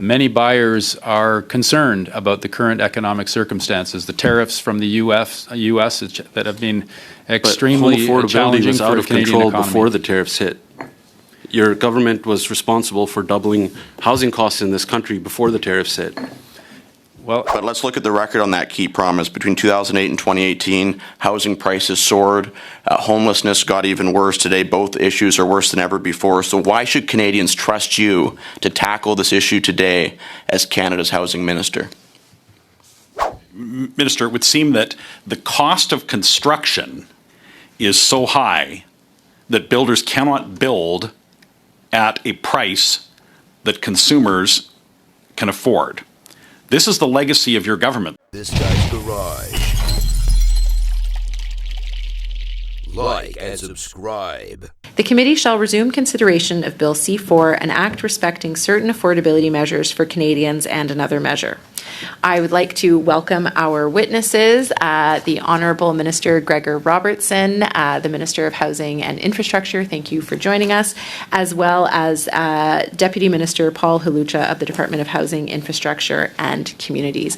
Many buyers are concerned about the current economic circumstances, the tariffs from the U.S. that have been extremely challenging was out for of the Canadian control economy. before the tariffs hit. Your government was responsible for doubling housing costs in this country before the tariffs hit. Well, But let's look at the record on that key promise. Between 2008 and 2018, housing prices soared. Homelessness got even worse. Today, both issues are worse than ever before. So why should Canadians trust you to tackle this issue today as Canada's housing minister? Minister, it would seem that the cost of construction is so high that builders cannot build at a price that consumers can afford. This is the legacy of your government. This guy's garage. Like and subscribe. The committee shall resume consideration of Bill C4, an act respecting certain affordability measures for Canadians, and another measure. I would like to welcome our witnesses, the Honourable Minister Gregor Robertson, the Minister of Housing and Infrastructure, thank you for joining us, as well as Deputy Minister Paul Halucha of the Department of Housing, Infrastructure and Communities.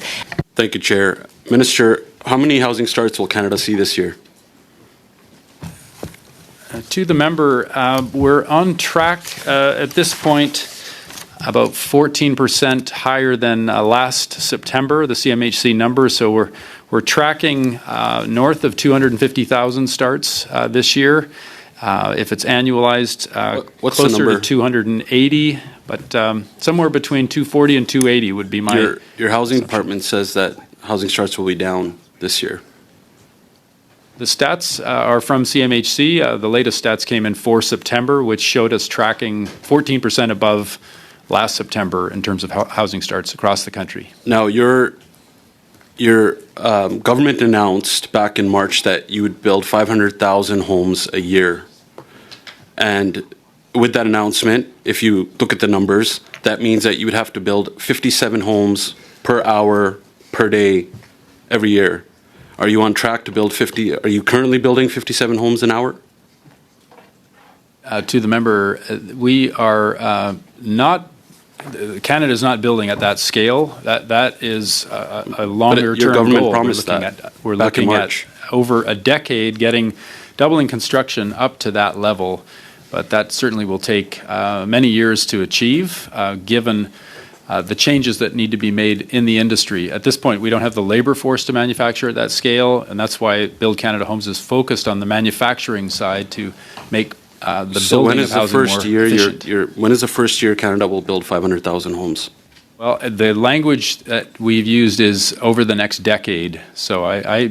Thank you, Chair. Minister, how many housing starts will Canada see this year? To the member, we're on track at this point, about 14% higher than last September, the CMHC number. So we're tracking north of 250,000 starts this year. If it's annualized, what's the closer number? to 280, but somewhere between 240 and 280 would be my. Your housing department says that housing starts will be down this year. The stats are from CMHC. The latest stats came in for September, which showed us tracking 14% above last September in terms of housing starts across the country. Now, your government announced back in March that you would build 500,000 homes a year. And with that announcement, if you look at the numbers, that means that you would have to build 57 homes per hour, per day, every year. Are you on track to build 50? Are you currently building 57 homes an hour? To the member, we are not. Canada is not building at that scale. That is a longer-term goal. We're looking at over a decade doubling construction up to that level, but that certainly will take many years to achieve, given the changes that need to be made in the industry. At this point, we don't have the labor force to manufacture at that scale, and that's why Build Canada Homes is focused on the manufacturing side to make the building of housing more efficient. When is the first year Canada will build 500,000 homes? Well, the language that we've used is over the next decade. So I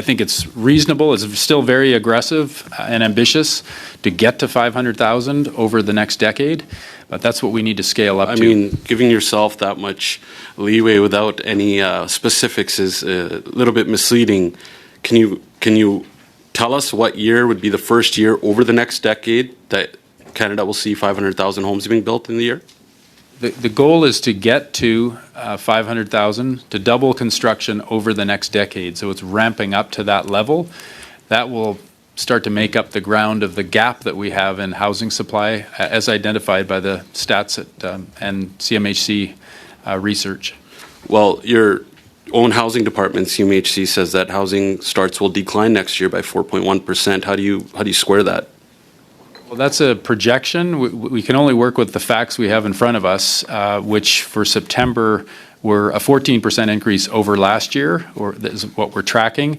think it's reasonable. It's still very aggressive and ambitious to get to 500,000 over the next decade. But that's what we need to scale up to. I mean, giving yourself that much leeway without any specifics is a little bit misleading. Can you tell us what year would be the first year over the next decade that Canada will see 500,000 homes being built in the year? The goal is to get to 500,000, to double construction over the next decade. So it's ramping up to that level. That will start to make up the ground of the gap that we have in housing supply as identified by the stats and CMHC research. Well, your own housing department, CMHC, says that housing starts will decline next year by 4.1%. How do you square that? Well, that's a projection. We can only work with the facts we have in front of us, which for September were a 14% increase over last year, or that is what we're tracking.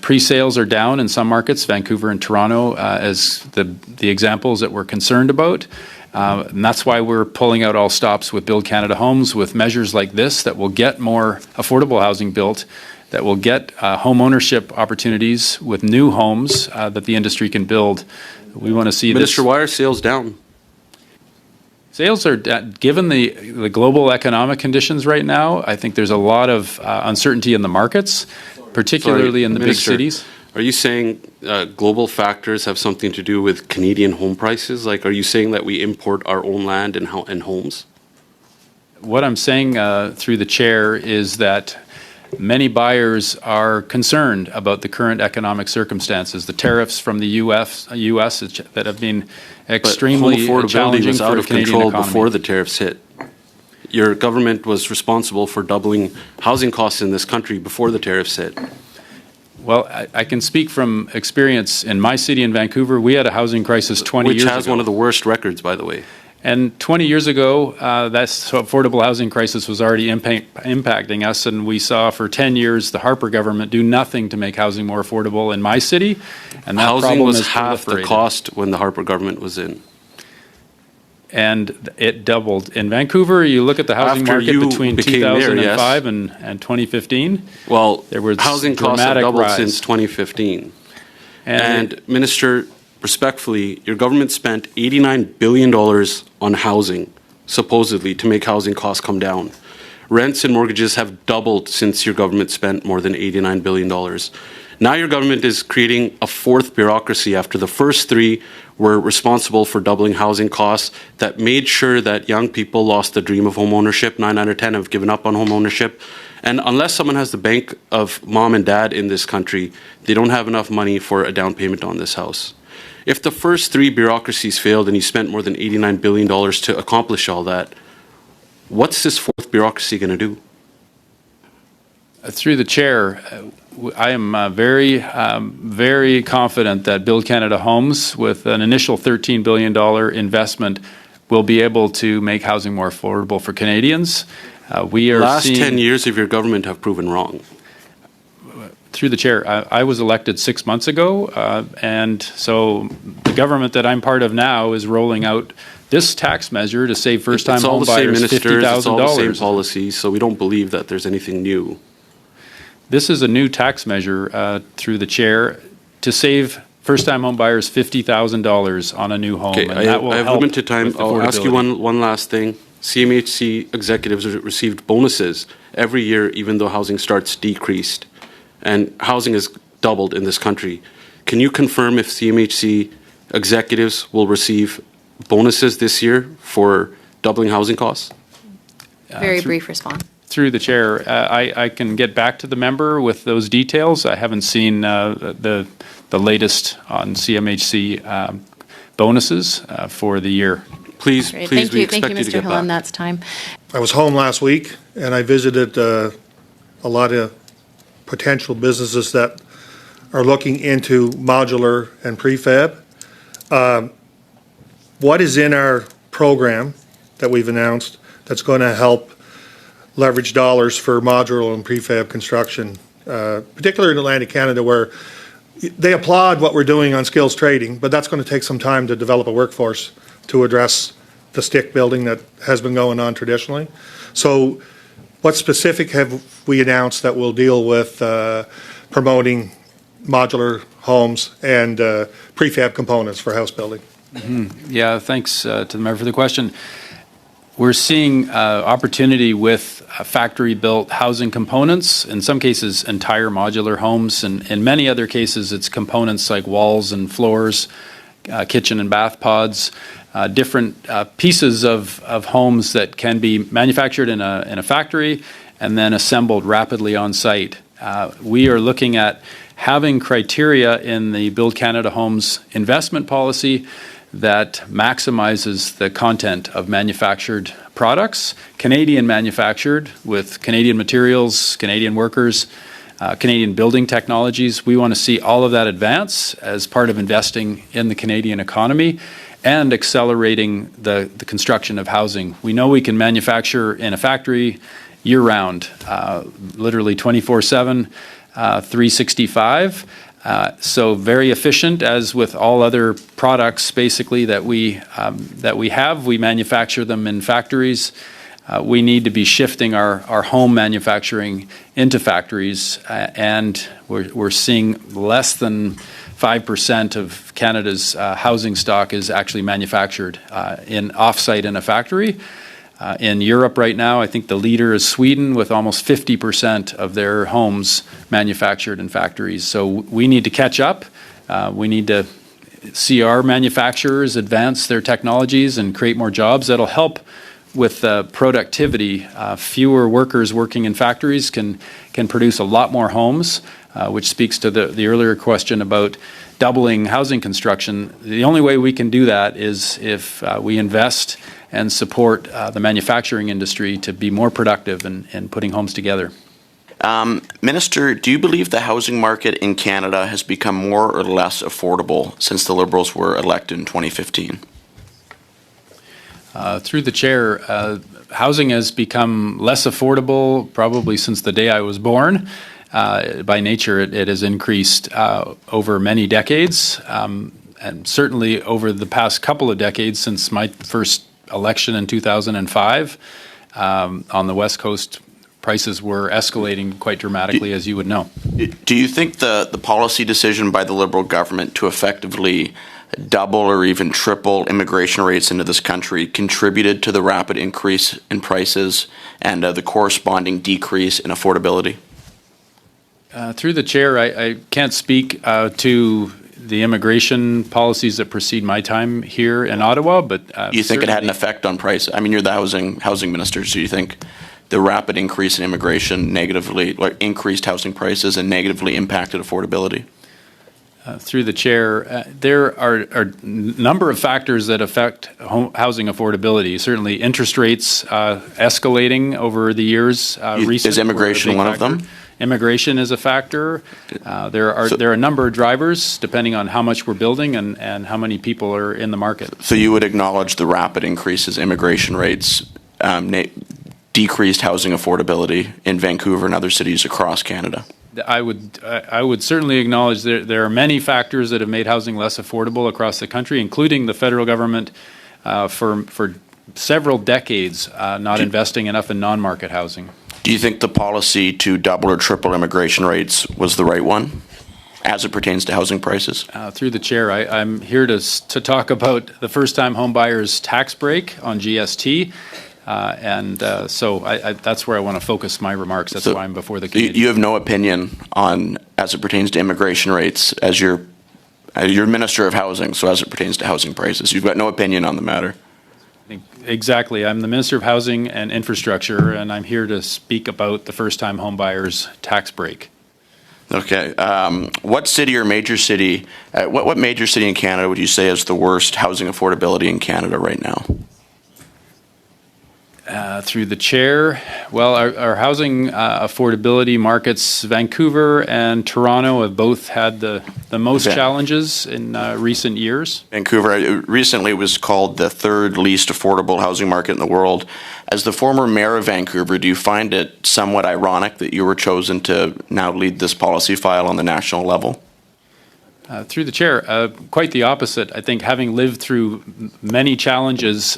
Pre-sales are down in some markets, Vancouver and Toronto, as the examples that we're concerned about. And that's why we're pulling out all stops with Build Canada Homes with measures like this that will get more affordable housing built, that will get home ownership opportunities with new homes that the industry can build. We want to see Minister, why are sales down? Sales are, given the global economic conditions right now, I think there's a lot of uncertainty in the markets, particularly in the Minister, big cities. Are you saying global factors have something to do with Canadian home prices? Like, are you saying that we import our own land and homes? What I'm saying through the chair is that many buyers are concerned about the current economic circumstances, the tariffs from the U.S. that have been extremely but home affordability challenging was out for of the Canadian control economy. before the tariffs hit. your government was responsible for doubling housing costs in this country before the tariffs hit. Well, I can speak from experience in my city in Vancouver. We had a housing crisis 20 years ago. Which has one of the worst records, by the way. And 20 years ago, that affordable housing crisis was already impacting us, and we saw for 10 years the Harper government do nothing to make housing more affordable in my city, and that housing problem was is half the cost when the Harper government was in. And it doubled. In Vancouver, you look at the housing After market you between became 2005 mayor, yes. and 2015. Well, there was housing costs have dramatic doubled rise. since 2015. And Minister, respectfully, your government spent $89 billion on housing, supposedly, to make housing costs come down. Rents and mortgages have doubled since your government spent more than $89 billion. Now your government is creating a fourth bureaucracy after the first three were responsible for doubling housing costs that made sure that young people lost the dream of home ownership. 9 out of 10 have given up on home ownership. And unless someone has the bank of mom and dad in this country, they don't have enough money for a down payment on this house. If the first three bureaucracies failed and you spent more than $89 billion to accomplish all that, what's this fourth bureaucracy going to do? Through the chair, I am very confident that Build Canada Homes, with an initial $13 billion investment, will be able to make housing more affordable for Canadians. We are last seeing, 10 years of your government have proven wrong. Through the chair, I was elected 6 months ago, and so the government that I'm part of now is rolling out this tax measure to save first-time home buyers $50,000. It's all the same policies, so we don't believe that there's anything new. This is a new tax measure through the chair to save first-time home buyers $50,000 on a new home. Okay, and that will I have help limited time. with I'll ask you affordability. one last thing. CMHC executives received bonuses every year, even though housing starts decreased. And housing has doubled in this country. Can you confirm if CMHC executives will receive bonuses this year for doubling housing costs? Very brief response. Through the chair, I can get back to the member with those details. I haven't seen the latest on CMHC bonuses for the year. Please, Great. please, we Thank expect you, to Mr. get Hillen. back. That's time. I was home last week, and I visited a lot of potential businesses that are looking into modular and prefab. What is in our program that we've announced that's going to help leverage dollars for modular and prefab construction, particularly in Atlantic Canada, where they applaud what we're doing on skills trading, but that's going to take some time to develop a workforce to address the stick building that has been going on traditionally. So what specific have we announced that will deal with promoting modular homes and prefab components for house building? Mm-hmm. Yeah, thanks to the member for the question. We're seeing opportunity with factory-built housing components, in some cases entire modular homes, and in many other cases it's components like walls and floors, kitchen and bath pods, different pieces of homes that can be manufactured in a factory and then assembled rapidly on site. We are looking at having criteria in the Build Canada Homes investment policy that maximizes the content of manufactured products, Canadian manufactured with Canadian materials, Canadian workers, Canadian building technologies. We want to see all of that advance as part of investing in the Canadian economy and accelerating the construction of housing. We know we can manufacture in a factory year-round, literally 24/7, 365. So very efficient, as with all other products basically that we have. We manufacture them in factories. We need to be shifting our home manufacturing into factories, and we're seeing less than 5% of Canada's housing stock is actually manufactured in off-site in a factory. In Europe right now, I think the leader is Sweden, with almost 50% of their homes manufactured in factories. So we need to catch up. We need to see our manufacturers advance their technologies and create more jobs. That'll help with productivity. Fewer workers working in factories can produce a lot more homes, which speaks to the earlier question about doubling housing construction. The only way we can do that is if we invest and support the manufacturing industry to be more productive in putting homes together. Minister, do you believe the housing market in Canada has become more or less affordable since the Liberals were elected in 2015? Through the chair, housing has become less affordable probably since the day I was born. By nature, it has increased over many decades, and certainly over the past couple of decades since my first election in 2005. On the West Coast, prices were escalating quite dramatically, as you would know. Do you think the policy decision by the Liberal government to effectively double or even triple immigration rates into this country contributed to the rapid increase in prices and the corresponding decrease in affordability? Through the chair, I can't speak to the immigration policies that precede my time here in Ottawa, but you think it had an effect on price? I mean, you're the housing minister, so you think the rapid increase in immigration negatively, like increased housing prices and negatively impacted affordability? Through the chair, there are a number of factors that affect housing affordability. Certainly, interest rates escalating over the years. Is immigration one of them? Immigration is a factor. There are a number of drivers depending on how much we're building and how many people are in the market. So you would acknowledge the rapid increases in immigration rates decreased housing affordability in Vancouver and other cities across Canada? I would certainly acknowledge there are many factors that have made housing less affordable across the country, including the federal government for several decades not investing enough in non-market housing. Do you think the policy to double or triple immigration rates was the right one as it pertains to housing prices? Through the chair, I'm here to talk about the first-time home buyers tax break on GST. So that's where I want to focus my remarks. That's why I'm before the committee. You have no opinion on, as it pertains to immigration rates, as you're Minister of Housing, so as it pertains to housing prices. You've got no opinion on the matter. Exactly. I'm the Minister of Housing and Infrastructure, and I'm here to speak about the first-time home buyers tax break. Okay. What city or major city, what major city in Canada would you say has the worst housing affordability in Canada right now? Through the chair, well, our housing affordability markets, Vancouver and Toronto, have both had the most challenges in recent years. Vancouver recently was called the third least affordable housing market in the world. As the former mayor of Vancouver, do you find it somewhat ironic that you were chosen to now lead this policy file on the national level? Through the chair, quite the opposite. I think having lived through many challenges,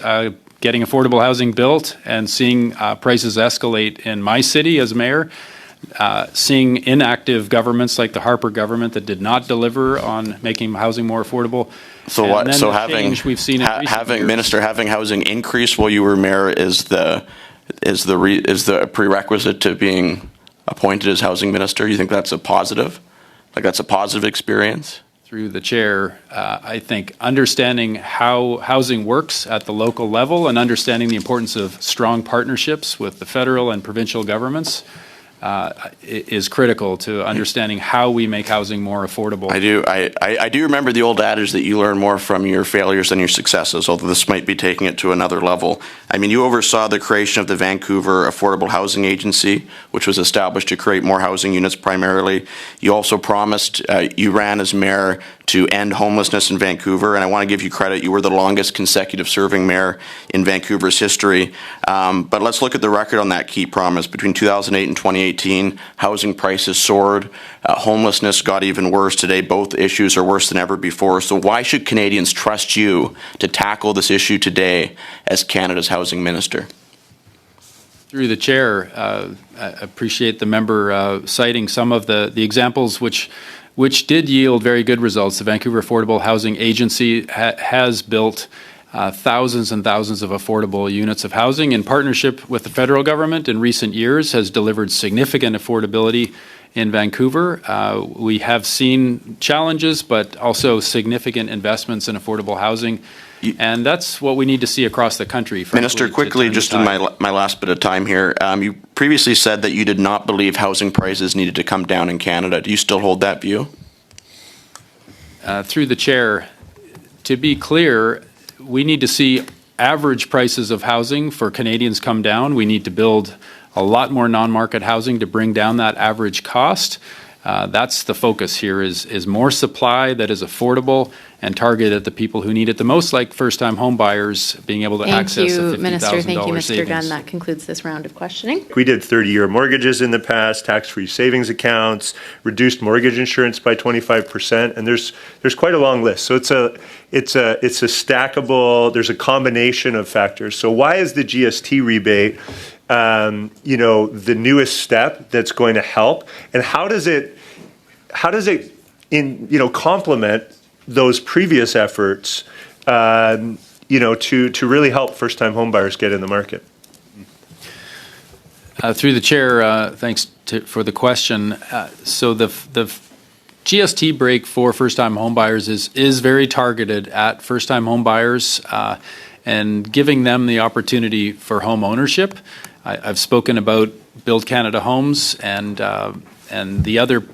getting affordable housing built and seeing prices escalate in my city as mayor, seeing inactive governments like the Harper government that did not deliver on making housing more affordable. So what? So having housing increase while you were mayor is the prerequisite to being appointed as housing minister. You think that's a positive? Like that's a positive experience? Through the chair, I think understanding how housing works at the local level and understanding the importance of strong partnerships with the federal and provincial governments is critical to understanding how we make housing more affordable. I do remember the old adage that you learn more from your failures than your successes, although this might be taking it to another level. I mean, you oversaw the creation of the Vancouver Affordable Housing Agency, which was established to create more housing units primarily. You also promised, you ran as mayor to end homelessness in Vancouver, and I want to give you credit. You were the longest consecutive serving mayor in Vancouver's history. But let's look at the record on that key promise. Between 2008 and 2018, housing prices soared. Homelessness got even worse. Today, both issues are worse than ever before. So why should Canadians trust you to tackle this issue today as Canada's housing minister? Through the chair, I appreciate the member citing some of the examples which did yield very good results. The Vancouver Affordable Housing Agency has built thousands and thousands of affordable units of housing in partnership with the federal government in recent years, has delivered significant affordability in Vancouver. We have seen challenges, but also significant investments in affordable housing. And that's what we need to see across the country. Minister, quickly, just in my last bit of time here, you previously said that you did not believe housing prices needed to come down in Canada. Do you still hold that view? Through the chair, to be clear, we need to see average prices of housing for Canadians come down. We need to build a lot more non-market housing to bring down that average cost. That's the focus here is more supply that is affordable and targeted at the people who need it the most, like first-time home buyers being able to access a $50,000 savings. Minister. Thank you, Mr. Gunn. That concludes this round of questioning. We did 30-year mortgages in the past, tax-free savings accounts, reduced mortgage insurance by 25%, and there's quite a long list. So it's a stackable. There's a combination of factors. So why is the GST rebate, the newest step that's going to help, and how does it complement those previous efforts, to really help first-time homebuyers get in the market? Through the chair, thanks for the question. So the GST break for first-time homebuyers is very targeted at first-time homebuyers and giving them the opportunity for home ownership. I've spoken about Build Canada Homes and the other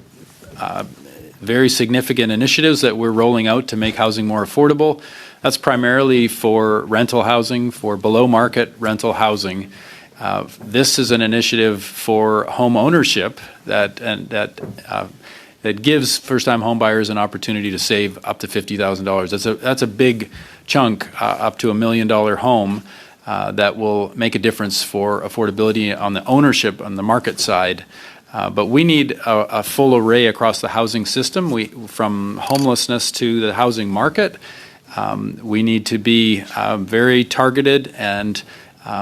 very significant initiatives that we're rolling out to make housing more affordable. That's primarily for rental housing, for below-market rental housing. This is an initiative for home ownership that gives first-time homebuyers an opportunity to save up to $50,000. That's a big chunk, up to $1 million home, that will make a difference for affordability on the ownership on the market side. But we need a full array across the housing system. From homelessness to the housing market, we need to be very targeted and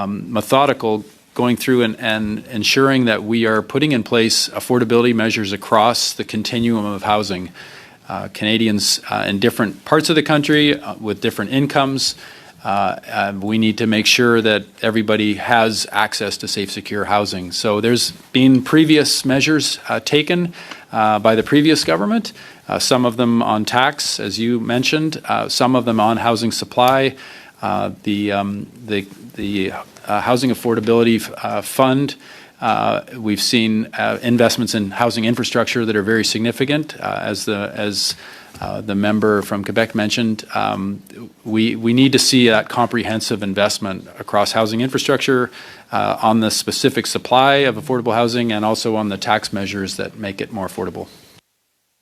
methodical, going through and ensuring that we are putting in place affordability measures across the continuum of housing. Canadians in different parts of the country with different incomes, we need to make sure that everybody has access to safe, secure housing. So there's been previous measures taken by the previous government, some of them on tax, as you mentioned, some of them on housing supply. The Housing Affordability Fund, we've seen investments in housing infrastructure that are very significant, as the member from Quebec mentioned. We need to see that comprehensive investment across housing infrastructure, on the specific supply of affordable housing, and also on the tax measures that make it more affordable.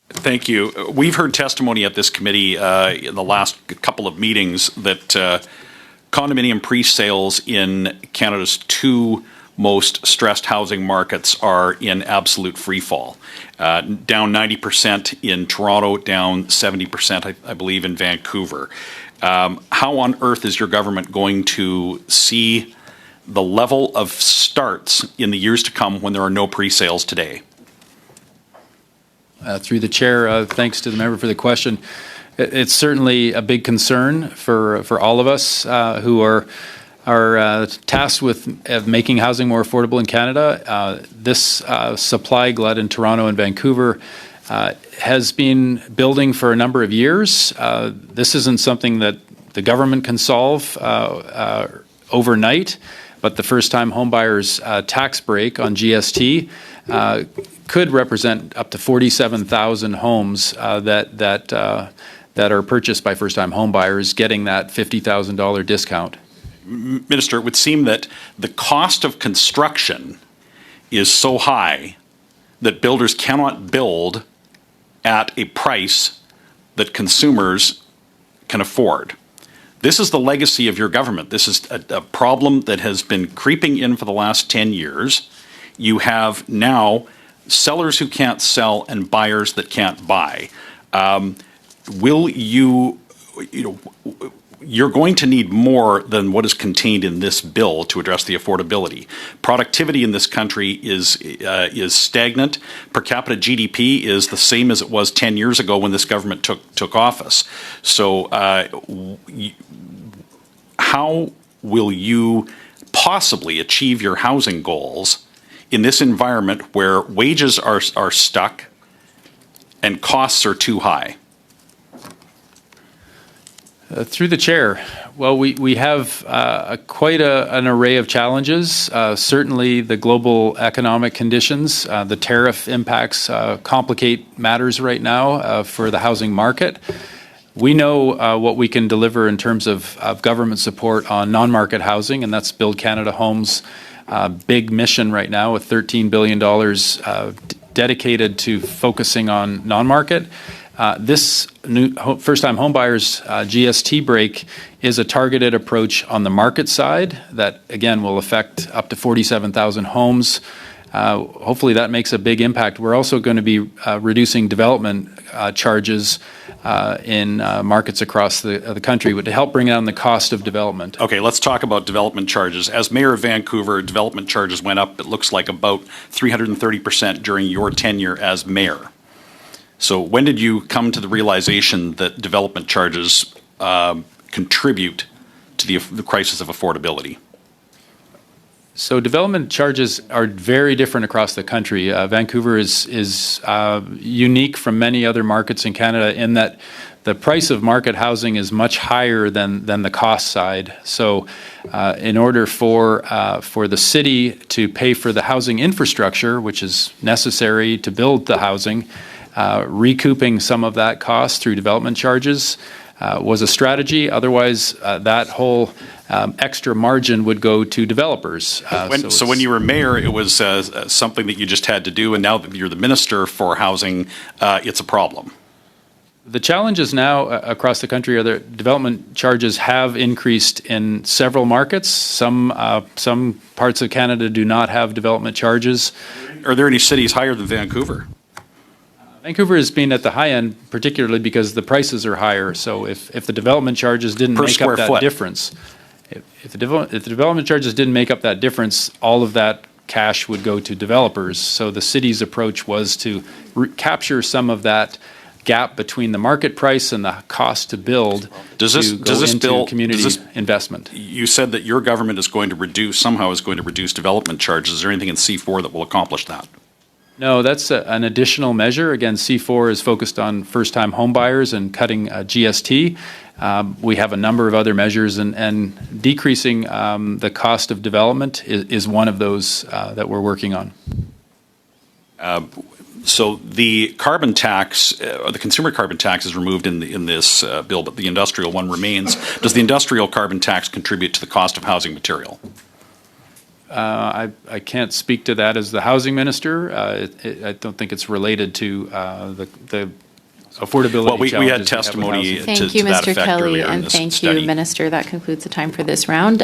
Thank you. We've heard testimony at this committee in the last couple of meetings that condominium pre-sales in Canada's two most stressed housing markets are in absolute free fall. Down 90% in Toronto, down 70%, I believe, in Vancouver. How on earth is your government going to see the level of starts in the years to come when there are no pre-sales today? Through the chair, thanks to the member for the question. It's certainly a big concern for all of us who are tasked with making housing more affordable in Canada. This supply glut in Toronto and Vancouver has been building for a number of years. This isn't something that the government can solve overnight, but the first-time homebuyers tax break on GST could represent up to 47,000 homes that are purchased by first-time homebuyers getting that $50,000 discount. Minister, it would seem that the cost of construction is so high that builders cannot build at a price that consumers can afford. This is the legacy of your government. This is a problem that has been creeping in for the last 10 years. You have now sellers who can't sell and buyers that can't buy. Will you're going to need more than what is contained in this bill to address the affordability. Productivity in this country is stagnant. Per capita GDP is the same as it was 10 years ago when this government took office. So how will you possibly achieve your housing goals in this environment where wages are stuck and costs are too high? Through the chair, well, we have quite an array of challenges. Certainly the global economic conditions, the tariff impacts complicate matters right now for the housing market. We know what we can deliver in terms of government support on non-market housing, and that's Build Canada Homes' big mission right now with $13 billion dedicated to focusing on non-market. This new first-time homebuyers GST break is a targeted approach on the market side that, again, will affect up to 47,000 homes. Hopefully that makes a big impact. We're also going to be reducing development charges in markets across the country to help bring down the cost of development. Okay, let's talk about development charges. As Mayor of Vancouver, development charges went up, it looks like about 330% during your tenure as mayor. So when did you come to the realization that development charges contribute to the crisis of affordability? So development charges are very different across the country. Vancouver is unique from many other markets in Canada in that the price of market housing is much higher than the cost side. So in order for the city to pay for the housing infrastructure, which is necessary to build the housing, recouping some of that cost through development charges was a strategy. Otherwise, that whole extra margin would go to developers. So when you were mayor, it was something that you just had to do, and now that you're the minister for housing, it's a problem. The challenges now across the country are that development charges have increased in several markets. Some parts of Canada do not have development charges. Are there any cities higher than Vancouver? Vancouver has been at the high end, particularly because the prices are higher. So if the development charges didn't make up that difference, if the development charges didn't make up that difference, all of that cash would go to developers. So the city's approach was to capture some of that gap between the market price and the cost to build community investment. You said that your government is going to reduce development charges. Is there anything in C4 that will accomplish that? No, that's an additional measure. Again, C4 is focused on first-time homebuyers and cutting GST. We have a number of other measures, and decreasing the cost of development is one of those that we're working on. So the carbon tax, the consumer carbon tax is removed in this bill, but the industrial one remains. Does the industrial carbon tax contribute to the cost of housing material? I can't speak to that as the housing minister. I don't think it's related to the affordability well, we had challenges testimony we have with housing. to Thank you, that Mr. effect Kelly, earlier in and this thank study. you, Minister. That concludes the time for this round.